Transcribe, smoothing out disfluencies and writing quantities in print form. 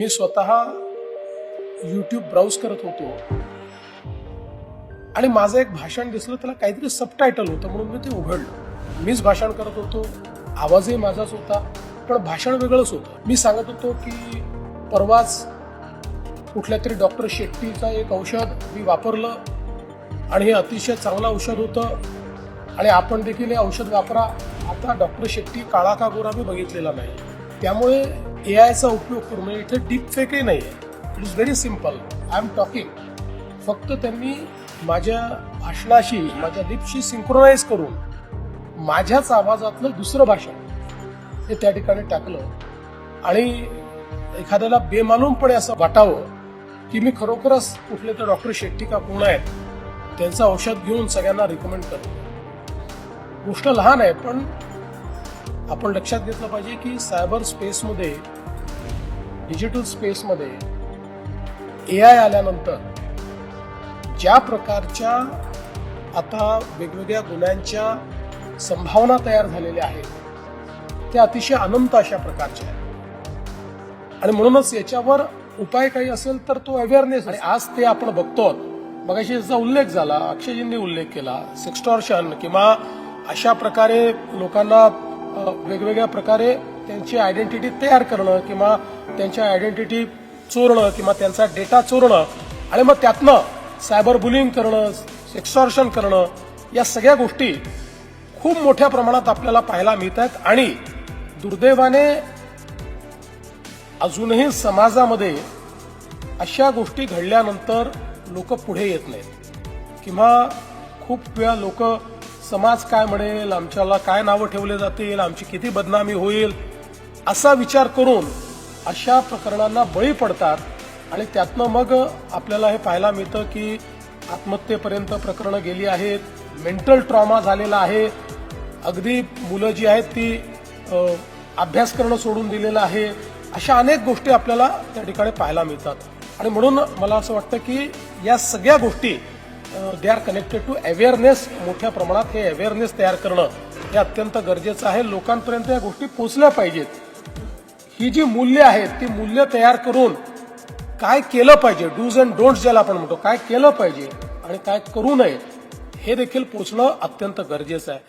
मी स्वतः YouTube browse करत होतो आणि माझं एक भाषण दिसलं, त्याला काहीतरी सबटायटल होतं म्हणून मी ते उघडलं. मीच भाषण करत होतो, आवाजही माझाच होता, पण भाषण वेगळंच होतं. मी सांगत होतो की परवाच कुठल्या तरी डॉक्टर शेट्टीचं एक औषध मी वापरलं आणि हे अतिशय चांगलं औषध होतं आणि आपण देखील हे औषध वापरा. आता डॉक्टर शेट्टी काळा का गोरा मी बघितलेला नाही. त्यामुळे एआयचा उपयोग करून इथे डीप फेकही नाही आहे. It is very simple. I am talking. फक्त त्यांनी माझ्या भाषणाशी, माझ्या लिप्सशी सिंक्रोनाइज करून माझ्याच आवाजातलं दुसरं भाषण हे त्या ठिकाणी टाकलं आणि एखाद्याला बेमालूमपणे असं वाटावं की मी खरोखरच कुठले तर डॉक्टर शेट्टी का कोण आहेत त्यांचं औषध घेऊन सगळ्यांना रिकमेंड करतो. गोष्ट लहान आहे, पण आपण लक्षात घेतलं पाहिजे की सायबर स्पेसमध्ये, डिजिटल स्पेसमध्ये एआय आल्यानंतर ज्या प्रकारच्या आता वेगवेगळ्या गुन्ह्यांच्या संभावना तयार झालेल्या आहेत त्या अतिशय अनंत अशा प्रकारच्या आहेत आणि म्हणूनच याच्यावर उपाय काही असेल तर तो अवेअरनेस. आणि आज ते आपण बघतो. मगाशी याचा उल्लेख झाला, अक्षयजींनी उल्लेख केला, सेक्स्टॉर्शन किंवा अशा प्रकारे लोकांना वेगवेगळ्या प्रकारे त्यांची आयडेंटिटी तयार करणं किंवा त्यांच्या आयडेंटिटी चोरणं किंवा त्यांचा डेटा चोरणं आणि मग त्यातनं सायबर बुलिंग करणं, सेक्स्टॉर्शन करणं, या सगळ्या गोष्टी खूप मोठ्या प्रमाणात आपल्याला पाहायला मिळतात. आणि दुर्दैवाने अजूनही समाजामध्ये अशा गोष्टी घडल्यानंतर लोक पुढे येत नाहीत किंवा खूप वेळा लोक समाज काय म्हणेल, आमच्याला काय नावं ठेवले जातील, आमची किती बदनामी होईल असा विचार करून अशा प्रकरणांना बळी पडतात आणि त्यातनं मग आपल्याला हे पाहायला मिळतं की आत्महत्येपर्यंत प्रकरणं गेली आहेत, मेंटल ट्रॉमा झालेला आहे, अगदी मुलं जी आहेत ती अभ्यास करणं सोडून दिलेलं आहे. अशा अनेक गोष्टी आपल्याला त्या ठिकाणी पाहायला मिळतात. आणि म्हणून मला असं वाटतं की या सगळ्या गोष्टी they are connected to awareness. मोठ्या प्रमाणात हे अवेअरनेस तयार करणं हे अत्यंत गरजेचं आहे. लोकांपर्यंत या गोष्टी पोहोचल्या पाहिजेत. ही जी मूल्य आहेत ती मूल्य तयार करून काय केलं पाहिजे, डूज अँड डोंट्स ज्याला आपण म्हणतो, काय केलं पाहिजे आणि काय करू नये हे देखील पोहोचणं अत्यंत गरजेचं आहे.